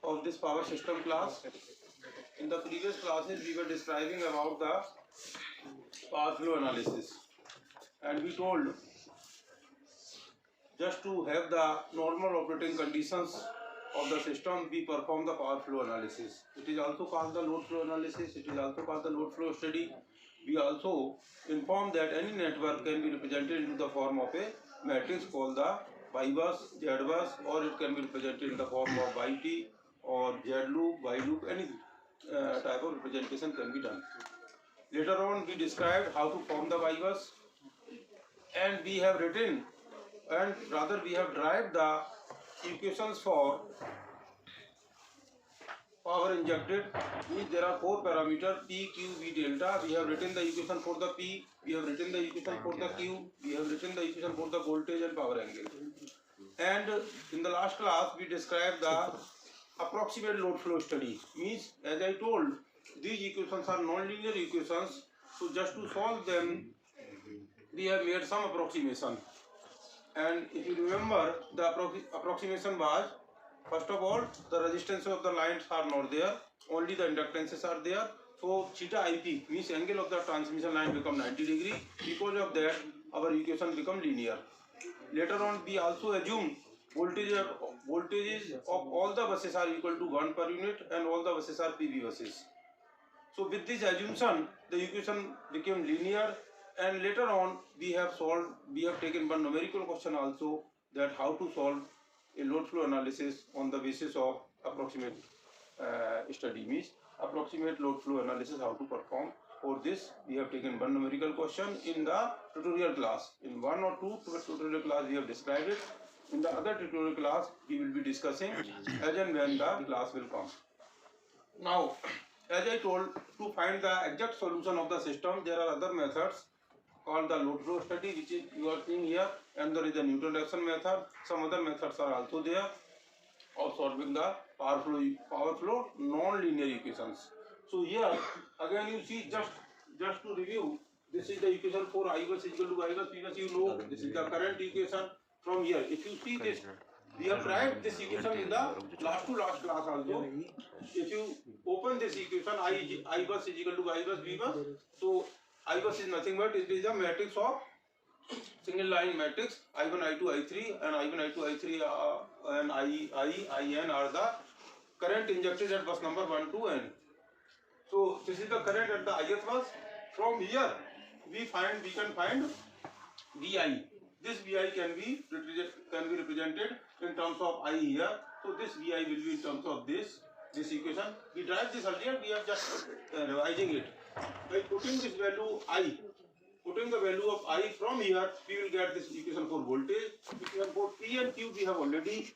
of this power system class. In the previous classes, we were describing about the power flow analysis, and we told just to have the normal operating conditions of the system, we perform the power flow analysis. It is also called the load flow analysis. It is also called the load flow study. We also inform that any network can be represented into the form of a matrix called the Y bus, Z bus, or it can be represented in the form of YT or Z loop, Y loop, any type of representation can be done. Later on, we described how to form the Y bus, and we have written, and rather we have derived the equations for power injected. Means there are four parameters P, Q, V, delta. We have written the equation for the P, we have written the equation for the Q, we have written the equation for the voltage and power angle. And in the last class we described the approximate load flow study. Means, as I told, these equations are non-linear equations, so just to solve them we have made some approximation. And if you remember, the approximation was, first of all, the resistance of the lines are not there, only the inductances are there. So theta IP means angle of the transmission line become 90 degree. Because of that, our equation become linear. Later on, we also assume voltages of all the buses are equal to 1 per unit, and all the buses are PV buses. So with this assumption, the equation became linear. And later on, we have taken one numerical question also, that how to solve a load flow analysis on the basis of approximate study. Means approximate load flow analysis, how to perform. For this, we have taken one numerical question in the tutorial class. In one or two tutorial class, we have described it. In the other tutorial class, we will be discussing as and when the class will come. Now, as I told, to find the exact solution of the system, there are other methods called the load flow study, which is you are seeing here, and there is the Newton-Raphson method. Some other methods are also there of solving the power flow non-linear equations. So here again you see, just to review, this is the equation for I bus is equal to Y bus, P bus, you know. This is the current equation. From here, if you see this, we have tried this equation in the last class also. If you open this equation, I bus is equal to Y bus, B bus. So I bus is nothing but it is a matrix of single line matrix. I1, I2, I3, and I1, I2, I3 and IN are the current injected at bus number 1 to N. So this is the current at the ith bus. From here we can find VI. This VI can be represented in terms of I here. So this VI will be in terms of this equation. We derived this earlier. We are just revising it. By putting this value I, putting the value of I from here, we will get this equation for voltage. Equation for P and Q we have already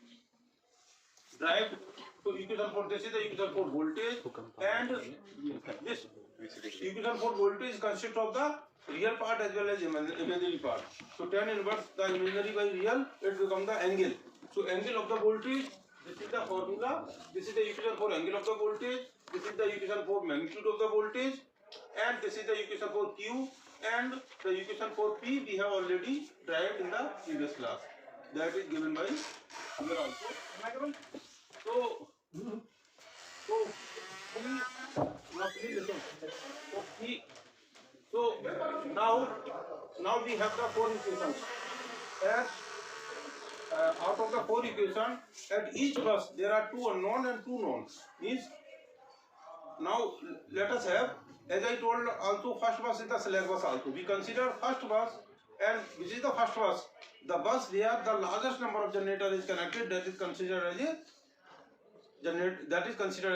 derived. So equation for this is the equation for voltage, and this equation for voltage consists of the real part as well as imaginary part. So tan inverse the imaginary by real, it becomes the angle. So angle of the voltage, this is the formula. This is the equation for angle of the voltage. This is the equation for magnitude of the voltage, and this is the equation for Q, and the equation for P we have already derived in the previous class. That is given by here also. So please listen. So now we have the four equations. As out of the four equations, at each bus there are two unknown and two knowns. Means now let us have, as I told also, first bus is the slack bus also. We consider first bus, and which is the first bus? The bus where the largest number of generator is connected, that is considered as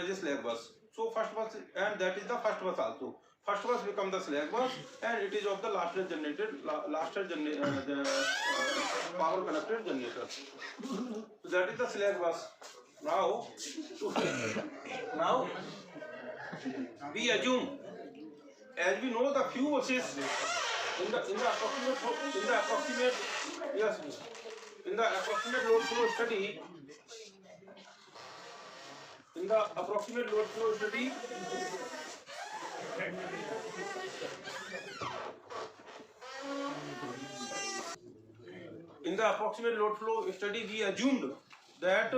a slack bus. So first bus, and that is the first bus also. First bus becomes the slack bus, and it is of the lastest power connected generator. So that is the slack bus. Now we assume, as we know, the few buses in the approximate load flow study. In the approximate load flow study, we assumed that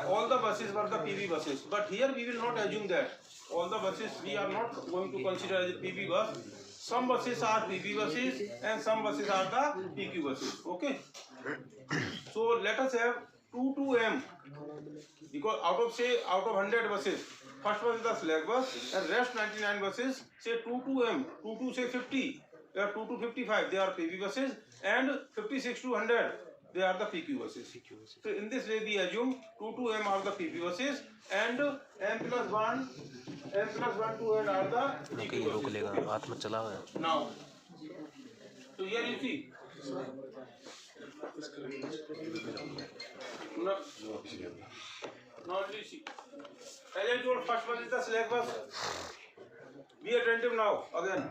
all the buses were the PV buses, but here we will not assume that all the buses we are not going to consider as a PV bus. Some buses are PV buses and some buses are the PQ buses. Okay. So let us have 2 to M, because out of 100 buses, first bus is the slack bus and rest 99 buses, say 2 to M, 2 to say 50, 2 to 55, they are PV buses, and 56 to 100, they are the PQ buses. So in this way we assume 2 to M are the PV buses and M plus 1 to N are the PQ buses. रोक लेगा, हाथ में चला हुआ है. Now, so here you see. Now you see. As I told, first one is the slack bus. Be attentive now again.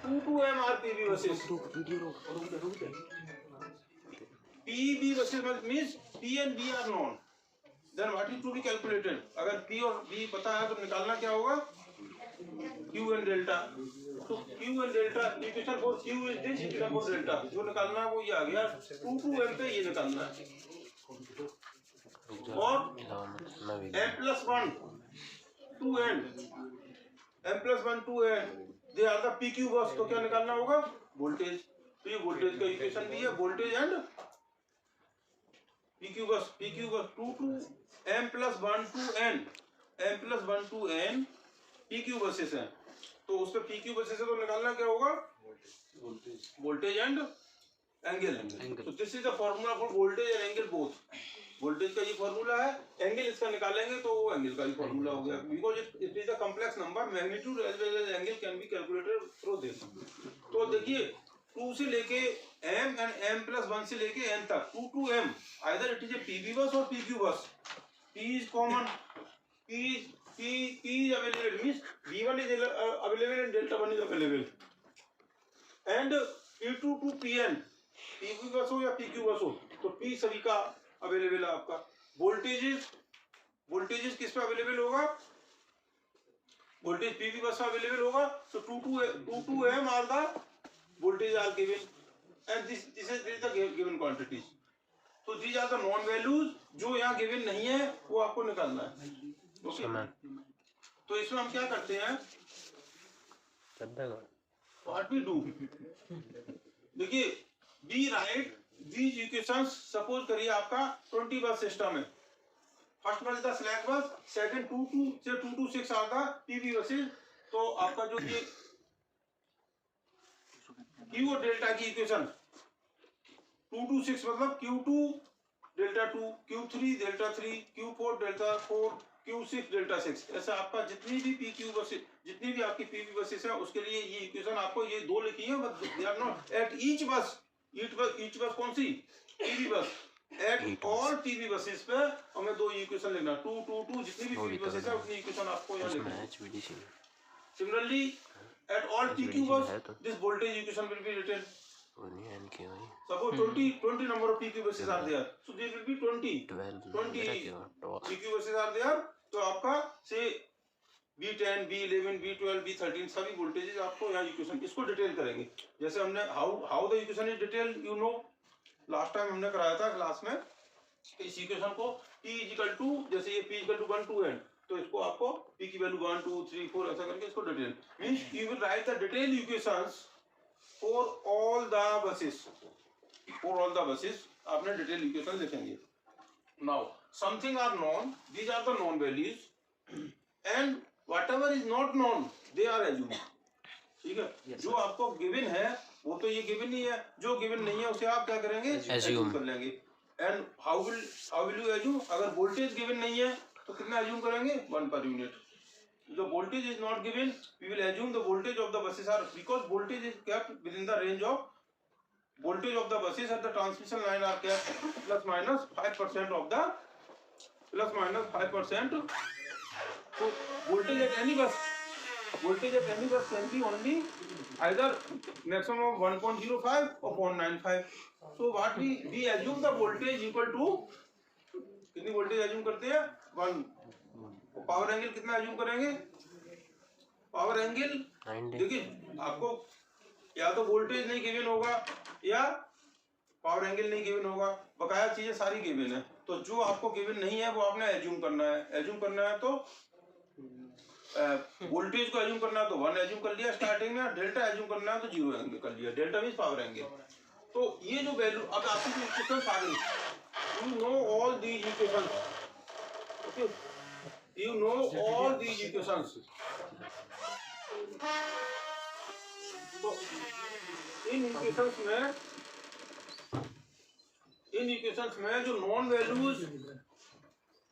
2 to M are PV buses. PV buses means P and B are known. Then what is to be calculated? अगर P और B पता है तो निकालना क्या होगा? Q and delta. तो Q and delta equation for Q is this, equation for delta. जो निकालना है वो ये आ गया. 2 to M पे ये निकालना है. और M plus 1 to N. M plus 1 to N. They are the PQ bus. तो क्या निकालना होगा? वोल्टेज. तो ये वोल्टेज का इक्वेशन भी है. Voltage and PQ bus 2 to M plus 1 to N. M plus 1 to N PQ buses हैं. तो उस पे PQ buses है तो निकालना क्या होगा? Voltage and angle. तो this is the formula for voltage and angle both. Voltage का ये फॉर्मूला है, एंगल इसका निकालेंगे तो वो एंगल का ही फॉर्मूला हो गया. Because it is a complex number, magnitude as well as angle can be calculated through this. तो देखिए 2 से लेके M and M plus 1 से लेके N तक 2 to M, either it is a PV bus or PQ bus. P is common. P is available, means V1 is available and delta 1 is available. And P2 to PN, PV bus हो या PQ bus हो, तो P सभी का available है आपका. Voltages किस पे अवेलेबल होगा? वोल्टेज PV बस में अवेलेबल होगा. So 2 to M are the voltage are given, and this is the given quantities. So these are the known values. जो यहाँ given नहीं है वो आपको निकालना है. Okay? तो इसमें हम क्या करते हैं? What we do? देखिए, we write these equations. Suppose करिए आपका 20 bus system है. First bus is the slack bus, second 2 to 6 are the PV buses. तो आपका जो ये Q और डेल्टा की इक्वेशन 2 to 6 मतलब Q2 delta 2, Q3 delta 3, Q4 delta 4, Q6 delta 6. ऐसा आपका जितनी भी PQ बसेस, जितनी भी आपकी PV बसेस हैं उसके लिए ये इक्वेशन आपको ये दो लिखी है. But they are not at each bus कौन सी? PV bus. At all PV buses पे हमें दो इक्वेशन लिखना. 2 जितनी भी PV बसेस है उतनी इक्वेशन आपको यहाँ लिखना है. Similarly at all PQ bus, this voltage equation will be written. Suppose 20 number of PQ buses are there, so there will be 20 PQ buses are there. तो आपका से B10, B11, B12, B13 सभी voltages आपको यहाँ equation इसको detail करेंगे. जैसे हमने how the equation is detail, you know, last time हमने कराया था क्लास में. इस इक्वेशन को T इक्वल टू, जैसे ये P equal to 1 to N, तो इसको आपको P की वैल्यू 1 2 3 4 ऐसा करके इसको detail means you will write the detail equations for all the buses. आपने डिटेल इक्वेशन लिखेंगे. Now something are known, these are the known values, and whatever is not known they are assumed. ठीक है, जो आपको given है वो तो ये गिवन ही है, जो गिवन नहीं है उसे आप क्या करेंगे? एज्यूम कर लेंगे. And how will you assume? अगर वोल्टेज गिवन नहीं है तो कितना एज्यूम करेंगे? 1 per unit. The voltage is not given, we will assume the voltage of the buses are, because voltage is kept within the range of voltage of the buses at the transmission line are kept plus minus 5% of the plus minus 5%. So voltage at any bus can be only either maximum of 1.05 or 0.95. So what we assume the voltage equal to, कितनी voltage assume करते हैं? 1. Power angle कितना assume करेंगे? Power angle देखिए आपको या तो voltage नहीं गिवन होगा या पावर एंगल नहीं गिवन होगा, बकाया चीजें सारी गिवन है। तो जो आपको गिवन नहीं है वो आपने एज्यूम करना है। एज्यूम करना है तो वोल्टेज को एज्यूम करना है तो 1 एज्यूम कर लिया स्टार्टिंग में, डेल्टा एज्यूम करना है तो 0 एज्यूम कर लिया। Delta means power angle. तो ये जो वैल्यू अब आपकी जो इक्वेशंस आ गई, you know all these equations, okay, you know all these equations. तो इन इक्वेशंस में जो नॉन वैल्यूज,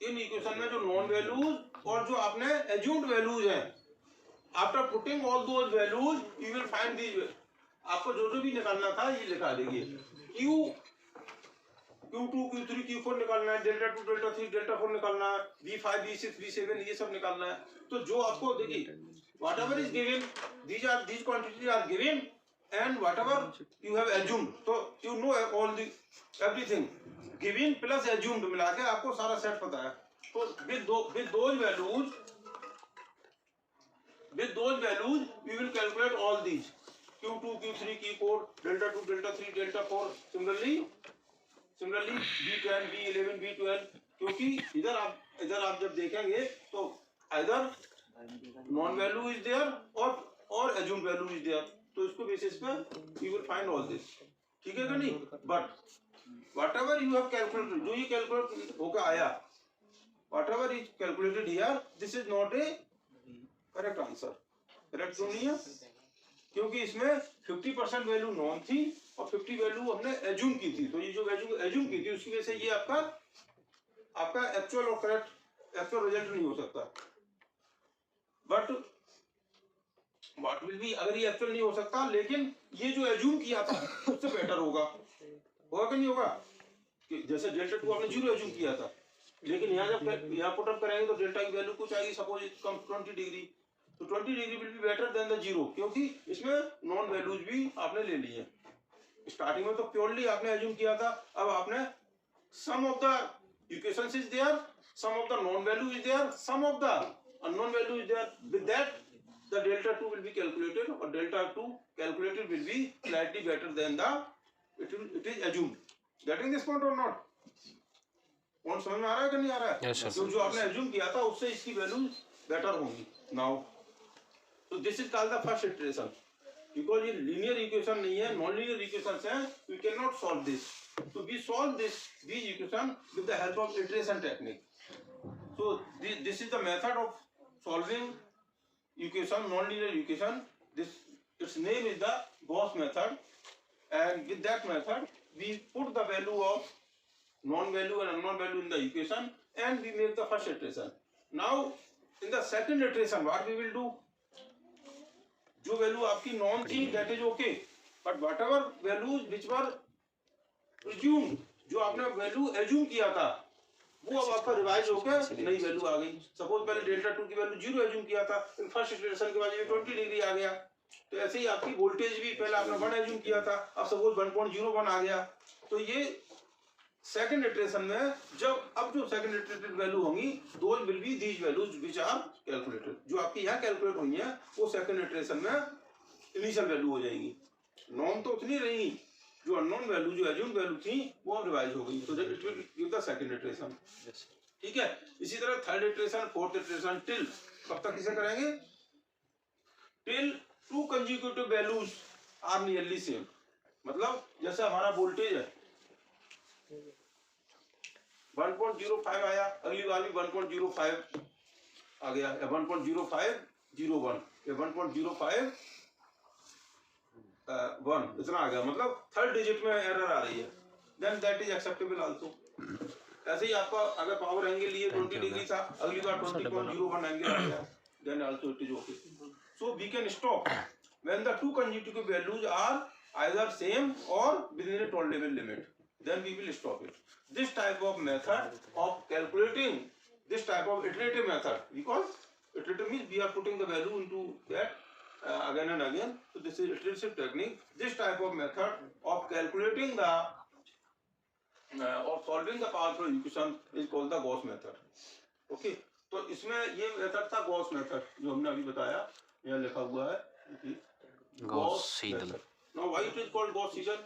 इन इक्वेशन में जो नॉन वैल्यूज और जो आपने एज्यूम्ड वैल्यूज हैं, after putting all those values you will find these. आपको जो जो भी निकालना था ये लिखा देंगे। Q2, Q3, Q4 निकालना है, डेल्टा 2, डेल्टा 3, डेल्टा 4 निकालना है, V5, V6, V7 ये सब निकालना है। तो जो आपको देखिए whatever is given, these quantities are given and whatever you have assumed, so you know all the everything given plus assumed मिला के आपको सारा सेट पता है। तो with those values we will calculate all these Q2, Q3, Q4, delta 2, delta 3, delta 4, similarly B10, B11, B12, क्योंकि इधर आप जब देखेंगे तो इधर नॉन वैल्यू इज देयर और एज्यूम वैल्यू इज देयर। तो इसको बेसिस पे you will find all this, ठीक है कि नहीं। But what ever you have calculated, जो ये कैलकुलेट होकर आया, what ever is calculated here, this is not A correct answer. Correct क्यों नहीं है? क्योंकि इसमें 50% वैल्यू नॉन थी और 50 वैल्यू हमने एज्यूम की थी। तो ये जो वैल्यू एज्यूम की थी उसकी वजह से ये आपका एक्चुअल और करेक्ट एक्चुअल रिजल्ट नहीं हो सकता। बट व्हाट विल बी, अगर ये एक्चुअल नहीं हो सकता लेकिन ये जो एज्यूम किया था उससे बेटर होगा कि नहीं होगा? कि जैसे डेल्टा 2 आपने 0 एज्यूम किया था, लेकिन यहाँ जब यहाँ पुट अप करेंगे तो डेल्टा की वैल्यू कुछ आएगी, सपोज इट कम 20 डिग्री, तो 20 degree will be better than the 0, क्योंकि इसमें नॉन वैल्यूज भी आपने ले ली है। स्टार्टिंग में तो प्योरली आपने एज्यूम किया था, अब आपने sum of the equations is there, sum of the known value is there, sum of the unknown value is there, with that the delta 2 will be calculated or delta 2 calculated will be slightly better than the it is assumed. Getting this point or not? कौन समझ में आ रहा है कि नहीं आ रहा है? yes, तो जो आपने assume किया था उससे इसकी वैल्यू बेटर होंगी। now so this is called the first iteration, because ये linear equation नहीं है, non linear equations हैं, we cannot solve this. So we solve these equation with the help of iteration technique. So this is the method of solving equation, non-linear equation. Its name is the Gauss method, and with that method we put the value of non-value and unknown value in the equation and we make the first iteration. Now in the second iteration what we will do, जो value आपकी non थी that is okay, but whatever values which were assumed, जो आपने value assume किया था वो अब आपका रिवाइज होकर नई वैल्यू आ गई। सपोज पहले डेल्टा 2 की वैल्यू 0 एज्यूम किया था, फर्स्ट इटरेशन के बाद ये 20 डिग्री आ गया। तो ऐसे ही आपकी वोल्टेज भी पहले आपने 1 एज्यूम किया था, अब सपोज 1.01 आ गया। तो ये सेकंड इटरेशन में जब अब जो सेकंड इटरेटेड वैल्यू होंगी, those will be these values which are calculated. जो आपकी यहाँ कैलकुलेट हुई है वो सेकंड इटरेशन में इनिशियल वैल्यू हो जाएगी। नॉन तो उतनी रही, जो अननोन वैल्यू जो एज्यूम्ड वैल्यू थी वो अब रिवाइज हो गई। तो it will give the second iteration, ठीक है। इसी तरह third iteration, fourth iteration, till कब तक इसे करेंगे? Till two consecutive values are nearly same. मतलब जैसे हमारा वोल्टेज है 1.05 आया, अगली बार भी 1.05 आ गया, 1.0501 या 1.05 1 इतना आ गया, मतलब थर्ड डिजिट में एरर आ रही है, then that is acceptable also. ऐसे ही आपका अगर पावर एंगल लिए 20 डिग्री था, अगली बार 20.01 एंगल आ गया, then also it is okay. So we can stop when the two consecutive values are either same और within a tolerable limit, then we will stop it. This type of method of calculating, this type of iterative method, because iterative means we are putting the value into that again and again. So this is iterative technique. This type of method of calculating the or solving the power flow equation is called the Gauss method. Okay, तो इसमें ये method था Gauss method जो हमने अभी बताया, यहाँ लिखा हुआ है Gauss Seidel. Now why it is called Gauss Seidel?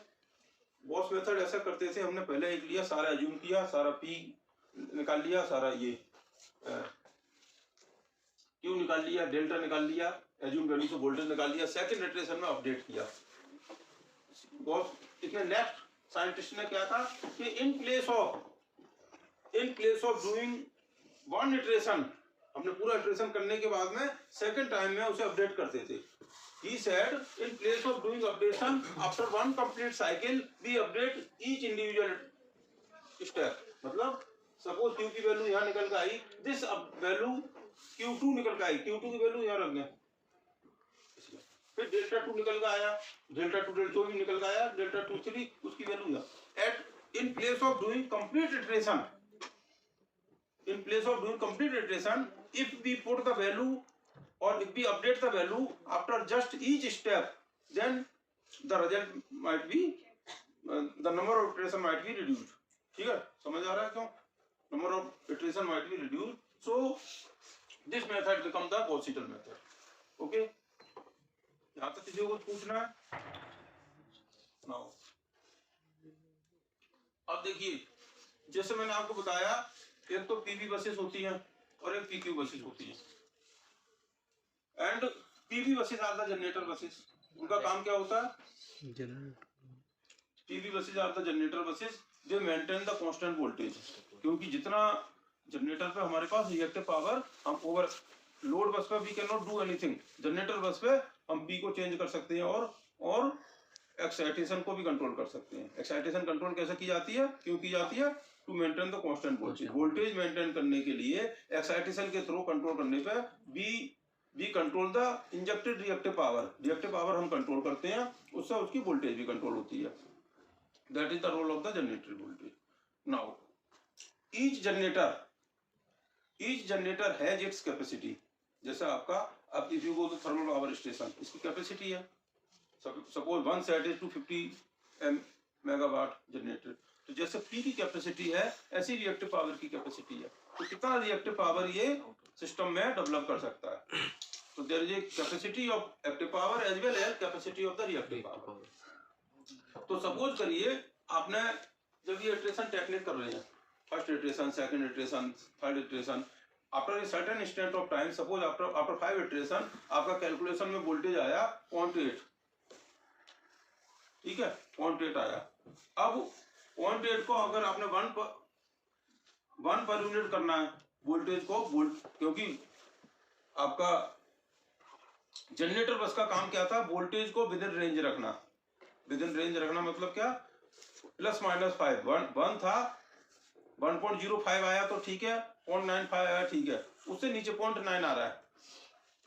Gauss method ऐसा करते थे, हमने पहले एक लिया, सारा एज्यूम किया, सारा पी निकाल लिया, सारा ये क्यू निकाल लिया, डेल्टा निकाल लिया, एज्यूम वैल्यू से वोल्टेज निकाल लिया, सेकंड इटरेशन में अपडेट किया। गॉस इसमें नेक्स्ट साइंटिस्ट ने क्या था कि इन place of doing one iteration, हमने पूरा इटरेशन करने के बाद में सेकंड टाइम में उसे अपडेट करते थे। He said, in place of doing updation after one complete cycle, we update each individual step. मतलब suppose Q की वैल्यू यहाँ निकल के आई, this वैल्यू Q2 निकल के आई, Q2 की वैल्यू यहाँ रख गए, फिर डेल्टा 2 निकल के आया, डेल्टा 2 डेल्टा 2 निकल के आया, डेल्टा 2 3 उसकी वैल्यू यहाँ। At in place of doing complete iteration, in place of doing complete iteration, if we put the value or if we update the value after just each step, then the result might be the number of iteration might be reduced. ठीक है, समझ आ रहा है क्यों? Number of iteration might be reduced. So this method become the Gauss Seidel method. Okay? यहाँ तक किसी को कुछ पूछना है? Now, अब देखिए, जैसे मैंने आपको बताया, एक तो PV बसेस होती हैं और एक PQ बसेस होती हैं। And PV buses are the generator buses. उनका काम क्या होता है? PV buses are the generator buses, they maintain the constant voltage. क्योंकि जितना जनरेटर पे हमारे पास रिएक्टिव पावर, हम ओवर लोड बस पे we can not do anything, generator bus पे हम पी को चेंज कर सकते हैं और एक्साइटेशन को भी कंट्रोल कर सकते हैं। एक्साइटेशन कंट्रोल कैसे की जाती है, क्यों की जाती है? To maintain the constant voltage. Voltage maintain करने के लिए एक्साइटेशन के थ्रू कंट्रोल करने पे we control the injected reactive power. Reactive power हम कंट्रोल करते हैं, उससे उसकी वोल्टेज भी कंट्रोल होती है। That is the role of the generator voltage. Now each generator has its capacity. जैसे आपका अब if you go to thermal power station, इसकी कैपेसिटी है, suppose one set is 250 megawatt generator. तो जैसे पी की कैपेसिटी है, ऐसी रिएक्टिव पावर की कैपेसिटी है। तो कितना रिएक्टिव पावर ये सिस्टम में डेवलप कर सकता है। तो there is a capacity of active power as well as capacity of the reactive power. तो सपोज करिए आपने जब ये इटरेशन टेक्निक कर रहे हैं, first iteration, second iteration, third iteration, after a certain instant of time, suppose after 5 iteration आपका calculation में वोल्टेज आया 0.8, ठीक है, 0.8 आया। अब 0.8 को अगर आपने 1 पर यूनिट करना है वोल्टेज को, क्योंकि आपका जनरेटर बस का काम क्या था? वोल्टेज को विद इन रेंज रखना। विद इन रेंज रखना मतलब क्या? प्लस माइनस 5, 1 था, 1.05 आया तो ठीक है, 0.95 आया ठीक है, उससे नीचे 0.9 आ रहा है,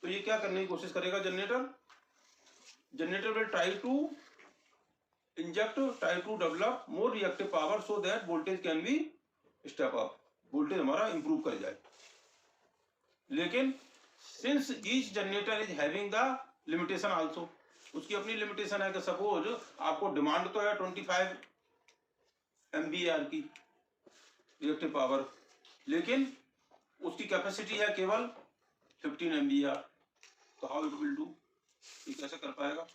तो ये क्या करने की कोशिश करेगा generator will try to develop more reactive power so that voltage can be step up, voltage हमारा इंप्रूव कर जाए। लेकिन since each generator is having the limitation also, उसकी अपनी लिमिटेशन है कि सपोज आपको डिमांड तो है 25 MVAR की रिएक्टिव पावर, लेकिन उसकी कैपेसिटी है केवल 15 MVAR। तो हाउ इट विल डू? ये कैसे कर पाएगा?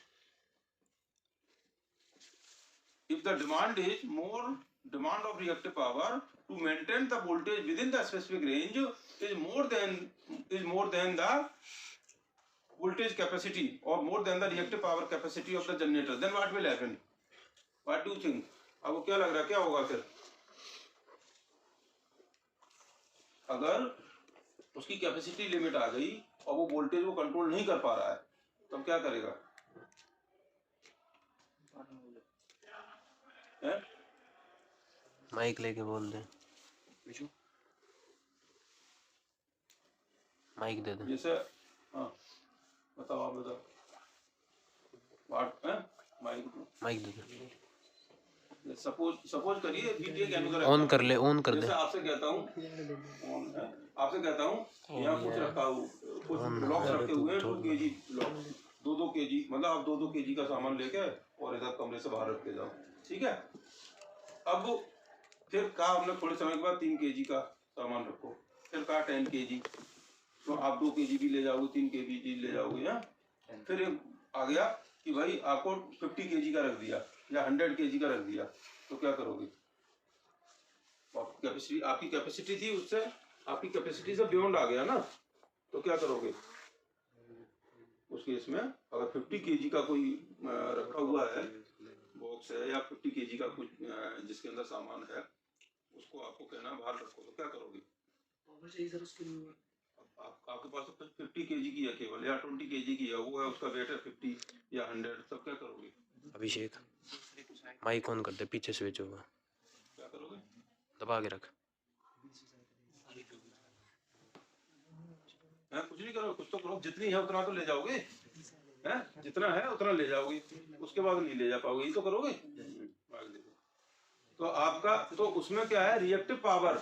If the demand is more, demand of reactive power to maintain the voltage within the specific range is more than the voltage capacity or more than the reactive power capacity of the generator, then what will happen? What do you think? आपको क्या लग रहा है क्या होगा फिर? अगर उसकी कैपेसिटी लिमिट आ गई और वो वोल्टेज को कंट्रोल नहीं कर पा रहा है, तब क्या करेगा? माइक लेके बोल दे, माइक दे दे। जैसे हाँ बताओ, आप बताओ। माइक दे दे। सपोज करिए ऑन कर ले, ऑन कर दे। जैसे आपसे कहता हूँ यहाँ कुछ रखा हुआ, कुछ ब्लॉक्स रखे हुए हैं 2 kg ब्लॉक, 2 kg, मतलब आप 2 kg का सामान लेके और इधर कमरे से बाहर रख के जाओ, ठीक है। अब फिर कहा हमने थोड़े समय के बाद 3 kg का सामान रखो, फिर कहा 10 kg, तो आप 2 kg भी ले जाओगे, 3 kg ले जाओगे यहाँ। फिर आ गया कि भाई आपको 50 kg का रख दिया, या 100 kg का रख दिया तो क्या करोगे? आपकी कैपेसिटी थी, उससे आपकी कैपेसिटी से बियॉन्ड आ गया ना, तो क्या करोगे उस केस में? अगर 50 kg का कोई रखा हुआ है बॉक्स है या 50 kg का कुछ जिसके अंदर सामान है, उसको आपको कहना बाहर रखो, तो क्या करोगे? आपके पास तो 50 kg की है केवल, या 20 kg की है, वो है उसका वेट है 50 या 100, तब क्या करोगे? अभिषेक माइक ऑन कर दे, पीछे स्विच होगा, क्या करोगे? दबा के रख। कुछ नहीं करो, कुछ तो करो, जितनी है उतना तो ले जाओगे, हैं? जितना है उतना ले जाओगे, उसके बाद नहीं ले जा पाओगे, ये तो करोगे। आगे देखो, तो आपका तो उसमें क्या है, रिएक्टिव पावर।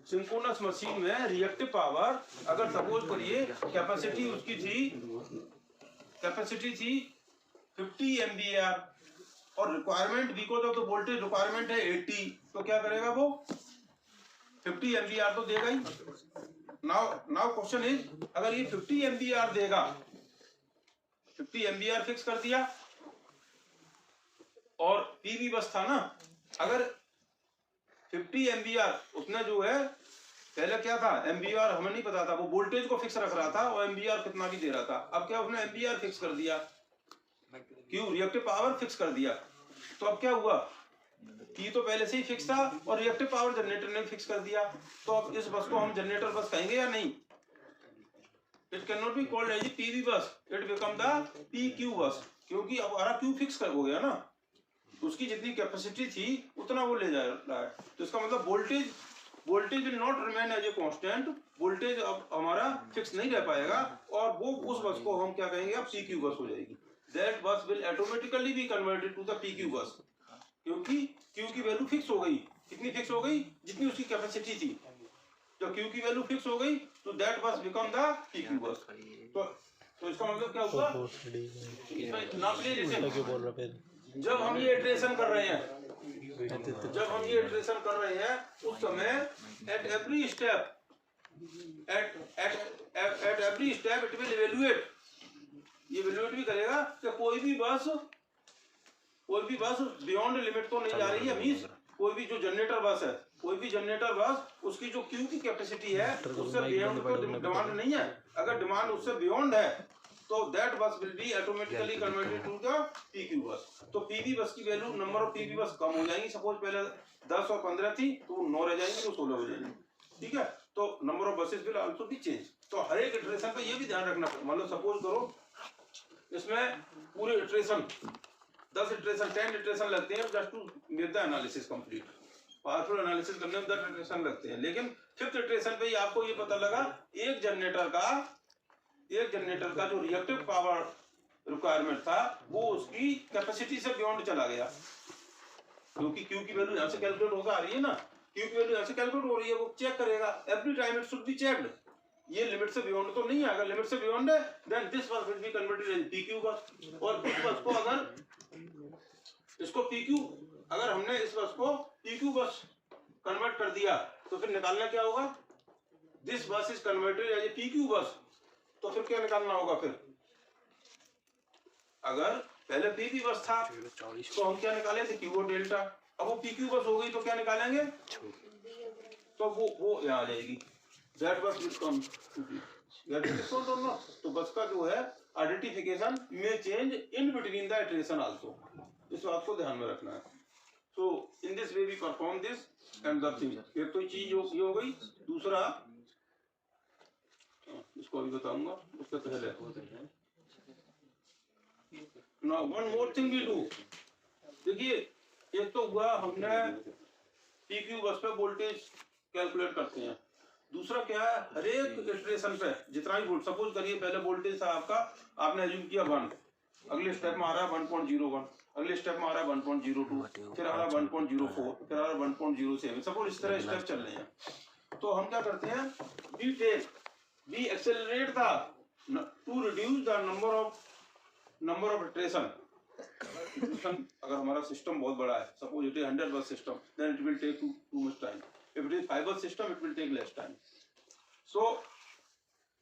सिंक्रोनस मशीन में रिएक्टिव पावर, अगर सपोज करिए कैपेसिटी उसकी थी, कैपेसिटी थी 50 MVAR और requirement because of the voltage requirement है 80, तो क्या करेगा वो? 50 MVAR तो देगा ही। नाउ क्वेश्चन इज, अगर ये 50 MVAR देगा, 50 MVAR फिक्स कर दिया, और पीवी बस था ना, अगर 50 MVAR उसने जो है, पहले क्या था MVAR हमें नहीं पता था, वो वोल्टेज को फिक्स रख रहा था और MVAR कितना भी दे रहा था। अब क्या उसने MVAR फिक्स कर दिया, क्यों? रिएक्टिव पावर फिक्स कर दिया। तो अब क्या हुआ कि तो पहले से ही फिक्स था और रिएक्टिव पावर जनरेटर ने फिक्स कर दिया, तो अब इस बस को हम जनरेटर बस कहेंगे या नहीं? It can not be called as PV bus, it become the PQ bus, क्योंकि अब हमारा क्यू फिक्स हो गया ना, उसकी जितनी कैपेसिटी थी उतना वो ले जा रहा है। तो इसका मतलब voltage will not remain as a constant, voltage अब हमारा फिक्स नहीं रह पाएगा, और वो उस बस को हम क्या कहेंगे, अब PQ बस हो जाएगी। That bus will automatically be converted to the PQ bus, क्योंकि Q की वैल्यू फिक्स हो गई। कितनी फिक्स हो गई? जितनी उसकी कैपेसिटी थी। जब Q की वैल्यू फिक्स हो गई तो दैट बस बिकम द PQ बस। तो इसका मतलब क्या हुआ? जब हम ये इटरेशन कर रहे हैं, उस समय at every step it will evaluate, ये इवैल्यूएट भी करेगा कि कोई भी बस बियॉन्ड लिमिट तो नहीं जा रही है। मींस कोई भी जो जनरेटर बस है, कोई भी जनरेटर बस, उसकी जो क्यू की कैपेसिटी है उससे बियॉन्ड तो डिमांड नहीं है। अगर डिमांड उससे बियॉन्ड है तो that bus will be automatically converted to the PQ bus. तो पीवी बस की वैल्यू, नंबर ऑफ पीवी बस कम हो जाएंगी। सपोज पहले 10 और 15 थी तो 9 रह जाएंगी, तो 16 हो जाएंगी, ठीक है। तो number of buses will also be change. तो हर एक इटरेशन पे ये भी ध्यान रखना, मतलब सपोज करो इसमें पूरे इटरेशन 10 इटरेशन 10 इटरेशन लगते हैं just to make the analysis complete. Powerful analysis करने में 10 इटरेशन लगते हैं, लेकिन 5th इटरेशन पे ही आपको ये पता लगा एक जनरेटर का जो रिएक्टिव पावर रिक्वायरमेंट था वो उसकी कैपेसिटी से बियॉन्ड चला गया, क्योंकि क्यू की वैल्यू यहां से कैलकुलेट होकर आ रही है ना, क्यू की वैल्यू यहां से कैलकुलेट हो रही है, वो चेक करेगा every time, it should be checked. ये लिमिट से बियॉन्ड तो नहीं है, अगर लिमिट से बियॉन्ड है देन दिस बस will be converted in PQ बस। और इस बस को अगर इसको PQ, अगर हमने इस बस को PQ बस कन्वर्ट कर दिया तो फिर निकालना क्या होगा? This bus is converted as a PQ bus. तो फिर क्या निकालना होगा? फिर अगर पहले PV बस था तो हम क्या निकाले थे? Q और डेल्टा। अब वो PQ बस हो गई तो क्या निकालेंगे? तो वो यहाँ आ जाएगी, that bus will come to PQ। तो बस का जो है आइडेंटिफिकेशन में change in between the iteration also, इस बात को ध्यान में रखना है। So in this way we perform this and the thing. एक तो चीज ये हो गई। दूसरा इसको अभी बताऊंगा, उसके पहले now one more thing we do. देखिए, एक तो हुआ हमने PQ बस पे वोल्टेज कैलकुलेट करते हैं। दूसरा क्या है, हर एक इटरेशन पे जितना भी सपोज करिए पहले वोल्टेज था आपका, आपने अज्यूम किया 1, अगले स्टेप में आ रहा है 1.01, अगले स्टेप में आ रहा है 1.02, फिर आ रहा है 1.04, फिर आ रहा है 1.07। सपोज इस तरह स्टेप चल रहे हैं, तो हम क्या करते हैं, we accelerate to reduce the number of iteration. अगर हमारा सिस्टम बहुत बड़ा है, suppose it is 100 bus system, then it will take too much time. If it is 5 bus system, it will take less time. So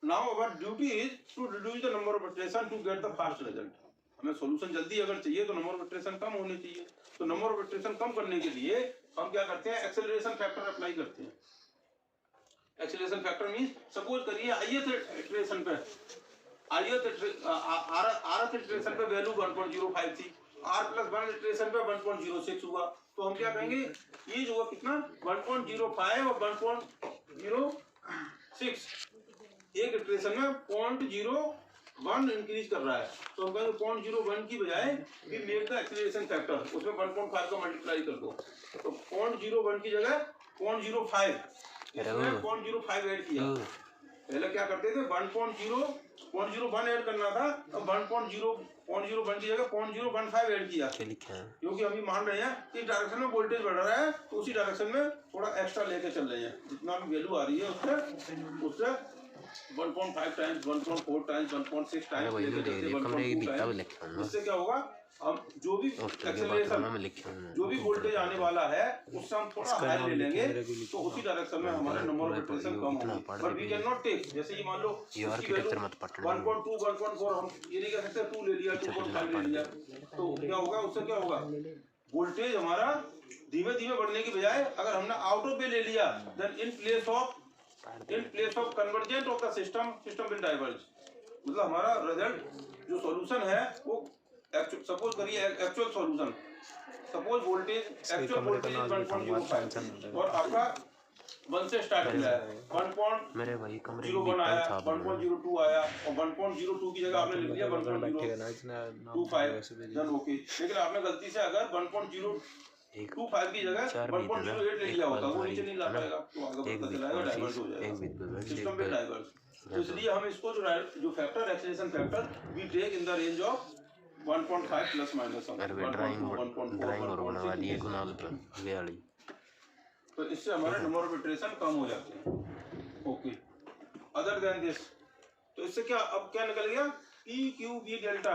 now our duty is to reduce the number of iteration to get the fast result. हमें solution जल्दी अगर चाहिए तो number of iteration कम होने चाहिए। तो number of iteration कम करने के लिए हम क्या करते हैं, एक्सेलरेशन फैक्टर अप्लाई करते हैं। एक्सेलरेशन फैक्टर मींस सपोज करिए ith इटरेशन पे rth इटरेशन पे वैल्यू 1.05 थी, r प्लस 1 इटरेशन पे 1.06 हुआ, तो हम क्या कहेंगे ये जो हुआ कितना 1.05 और 1.06 एक इटरेशन में 0.01 इंक्रीज कर रहा है, तो हम कहेंगे 0.01 की बजाय we make the acceleration factor, उसमें 1.5 का मल्टीप्लाई कर दो, तो 0.01 की जगह 0.05 इसमें 0.05 ऐड किया। पहले क्या करते थे 0.01 ऐड करना था, अब 1.01 की जगह 0.015 ऐड किया, क्योंकि हम ये मान रहे हैं कि इस डायरेक्शन में वोल्टेज बढ़ रहा है तो उसी डायरेक्शन में थोड़ा एक्स्ट्रा लेके चल रहे हैं, जितना भी वैल्यू आ रही है उससे 1.5 टाइम्स 1.4 टाइम्स 1.6 टाइम्स लेके चलते 1.2 टाइम्स। इससे क्या होगा, हम जो भी एक्सेलरेशन जो भी वोल्टेज आने वाला है उससे हम थोड़ा हायर ले लेंगे, तो उसी डायरेक्शन में हमारा नंबर ऑफ इटरेशन कम होगा। But we can not take, जैसे ये मान लो 1.2 1.4 हम ये नहीं कह सकते 2 ले लिया 2.5 ले लिया, तो क्या होगा, उससे क्या होगा वोल्टेज हमारा धीमे धीमे बढ़ने की बजाय अगर हमने आउट ऑफ वे ले लिया, then in place of convergent of the system will diverge, मतलब हमारा रिजल्ट जो सॉल्यूशन है वो सपोज करिए actual solution, suppose voltage actual voltage 1.05 और आपका 1 से स्टार्ट किया है, 1.01 आया 1.02 आया और 1.02 की जगह आपने लिख दिया 1.025 डन ओके, लेकिन आपने गलती से अगर 1.025 की जगह 1.08 ले लिया होता वो नीचे नहीं ला पाएगा, तो आगे पता चलाएगा डाइवर्ज हो जाएगा, सिस्टम में डाइवर्ज। तो इसलिए हम इसको जो factor acceleration factor we take in the range of 1.5 plus minus 1.4 तो इससे हमारे नंबर ऑफ इटरेशन कम हो जाते हैं। ओके, अदर देन दिस, तो इससे क्या अब क्या निकल गया P Q V delta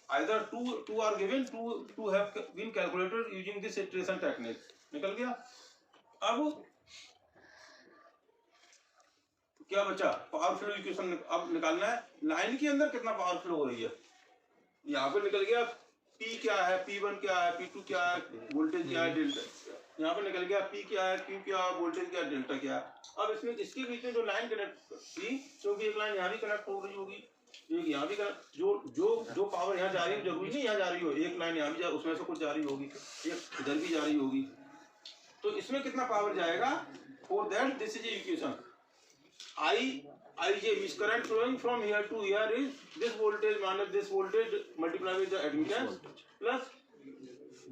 either two are given, two have been calculated using this iteration technique, निकल गया। अब क्या बचा, पावर फ्लो इक्वेशन अब निकालना है, लाइन के अंदर कितना पावर फ्लो हो रही है, यहाँ पे निकल गया P क्या है, P1 क्या है, P2 क्या है, वोल्टेज क्या है, डेल्टा, यहाँ पे निकल गया P क्या है, Q क्या है, वोल्टेज क्या है, डेल्टा क्या है। अब इसमें इसके बीच में जो लाइन कनेक्ट की, क्योंकि एक लाइन यहाँ भी कनेक्ट हो रही होगी, एक यहाँ भी कनेक्ट, जो पावर यहाँ जा रही है जरूरी नहीं यहाँ जा रही हो, एक लाइन यहाँ भी उसमें से कुछ जा रही होगी, एक इधर भी जा रही होगी, तो इसमें कितना पावर जाएगा, for that this is equation Ij is current flowing from here to here is this voltage minus this voltage multiplied with the admittance plus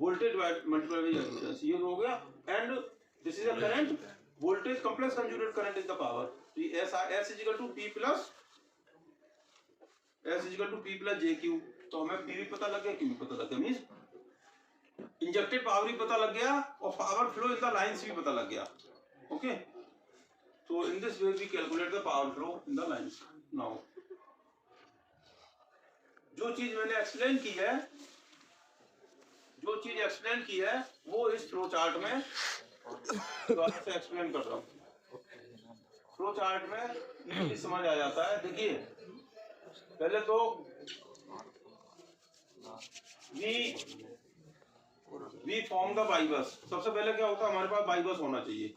voltage multiplied with the admittance, ये हो गया, and this is a current, voltage complex conjugate current is the power, S is equal to P plus jq, तो हमें P भी पता लग गया, Q भी पता लग गया, मींस इंजेक्टेड पावर भी पता लग गया और power flow in the lines भी पता लग गया। Okay, so in this way we calculate the power flow in the lines. Now जो चीज मैंने एक्सप्लेन की है वो इस फ्लो चार्ट में दोबारा से एक्सप्लेन कर रहा हूँ। फ्लो चार्ट में ये समझ आ जाता है, देखिए पहले तो we form the बाईबस, सबसे पहले क्या होता है हमारे पास बाईबस होना चाहिए,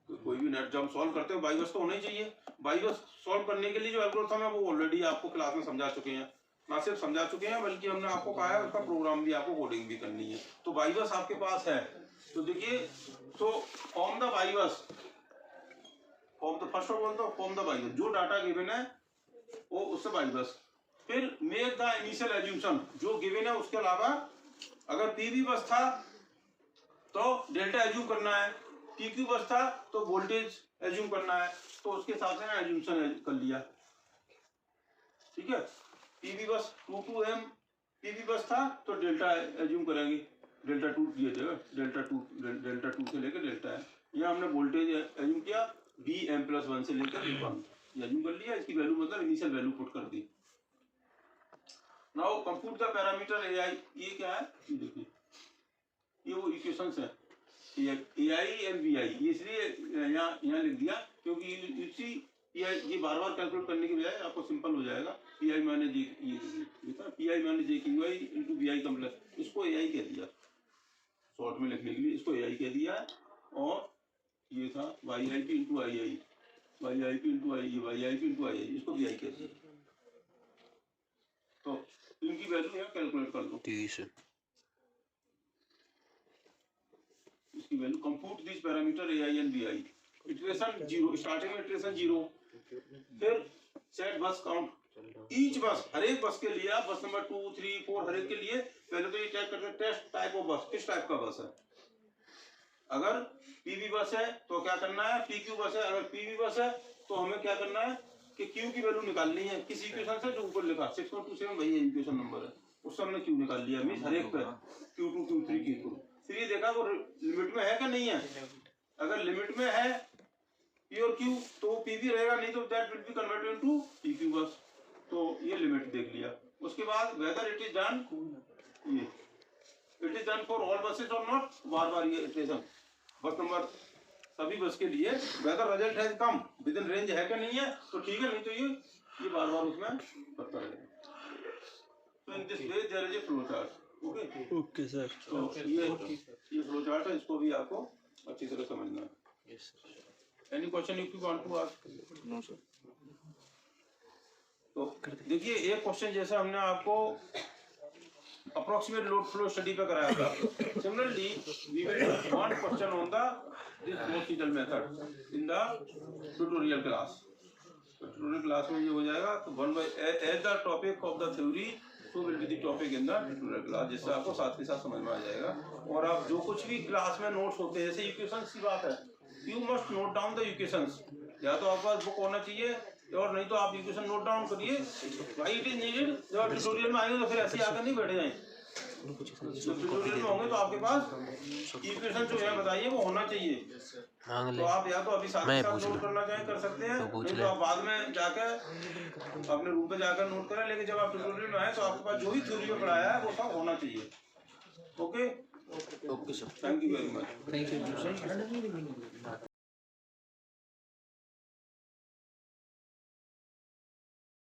कोई भी नेट जब सॉल्व करते हैं बाईबस तो होना ही चाहिए। बाईबस सॉल्व करने के लिए जो एल्गोरिथम है वो ऑलरेडी आपको क्लास में समझा चुके हैं, ना सिर्फ समझा चुके हैं बल्कि हमने आपको कहा है उसका प्रोग्राम भी आपको कोडिंग भी करनी है, तो बाईबस आपके पास है। तो देखिए, so form the Y bus, first of all तो फॉर्म द बाईबस, जो डाटा गिवन है वो उससे बाईबस, फिर मेक द इनिशियल एज्यूम्पशन, जो गिवन है उसके अलावा अगर पीवी बस था तो डेल्टा एज्यूम करना है, PQ बस था तो वोल्टेज एज्यूम करना है, तो उसके हिसाब से ना एज्यूम्पशन कर लिया, ठीक है। PV बस 2m PV बस था तो डेल्टा एज्यूम करेंगे, डेल्टा 2 दिए थे, डेल्टा 2 से लेकर डेल्टा है, यहाँ हमने वोल्टेज एज्यूम किया Vm+1 से लेकर V1 एज्यूम कर लिया, इसकी वैल्यू मतलब इनिशियल वैल्यू पुट कर दी। Now compute the parameter AI, ये क्या है, ये देखिए ये वो इक्वेशंस है AI and VI, ये इसलिए यहाँ लिख दिया क्योंकि you see पीआई ये बार बार कैलकुलेट करने के बजाय आपको सिंपल हो जाएगा। PI minus J PI minus J Q I into B I complex, इसको ए आई कह दिया शॉर्ट में लिखने के लिए, इसको ए आई कह दिया। और ये था Y I P into I I, Y I P into I, Y I P into I I, इसको बी आई कह दिया। तो इनकी वैल्यू यहाँ कैलकुलेट कर दो। इसकी value compute this parameter A I and B I. Iteration 0, starting में इटरेशन 0, फिर सेट बस काउंट ईच बस, हर एक बस के लिए आप बस नंबर 2 3 4 हर एक के लिए पहले तो ये चेक करते हैं टेस्ट टाइप ऑफ बस, किस टाइप का बस है। अगर पीवी बस है तो क्या करना है, पीक्यू बस है। अगर पीवी बस है तो हमें क्या करना है कि क्यू की वैल्यू निकालनी है किस इक्वेशन से जो ऊपर लिखा 6.27 वही इक्वेशन नंबर है, उससे हमने क्यू निकाल लिया। मींस हर एक पे Q2 Q3 Q4। फिर ये देखा वो लिमिट में है कि नहीं है। अगर लिमिट में है प्योर क्यू तो पीवी रहेगा, नहीं तो that will be converted into PQ बस। तो ये लिमिट देख लिया। उसके बाद वेदर इट इज डन, ये it is done for all buses और नॉट, बार बार ये इक्वेशन बस नंबर सभी बस के लिए वेदर रिजल्ट है कम विद इन रेंज है कि नहीं है तो ठीक है, नहीं तो ये बार बार उसमें करता रहेगा। तो in this way there is a flow chart. Okay sir. तो ये फ्लो चार्ट है, इसको भी आपको अच्छी तरह समझना है। Yes sir. Any question if you want to ask? No sir. तो देखिए एक क्वेश्चन जैसे हमने आपको अप्रोक्सीमेट लोड फ्लो स्टडी पे कराया था, similarly we will do one question on the this procedural method in the tutorial class. Tutorial class में ये हो जाएगा। तो one by as the topic of the theory so will be the topic in the tutorial class, जिससे आपको साथ के साथ समझ में आ जाएगा। और आप जो कुछ भी क्लास में नोट्स होते हैं, जैसे इक्वेशंस की बात है, you must note down the equations. या तो आपके पास बुक होना चाहिए और नहीं तो आप इक्वेशन नोट डाउन करिए। भाई इट इज नीडेड, जब ट्यूटोरियल में आएंगे तो फिर ऐसे आकर नहीं बैठे जाएं। जब ट्यूटोरियल में होंगे तो आपके पास इक्वेशन जो है बताइए वो होना चाहिए। तो आप या तो अभी साथ में नोट करना चाहें कर सकते हैं, नहीं तो आप बाद में जाकर अपने रूम पे जाकर नोट करें। लेकिन जब आप ट्यूटोरियल में आए तो आपके पास जो भी थ्योरी में पढ़ाया है वो सब होना चाहिए। Okay okay sir. Thank you very much. Thank you.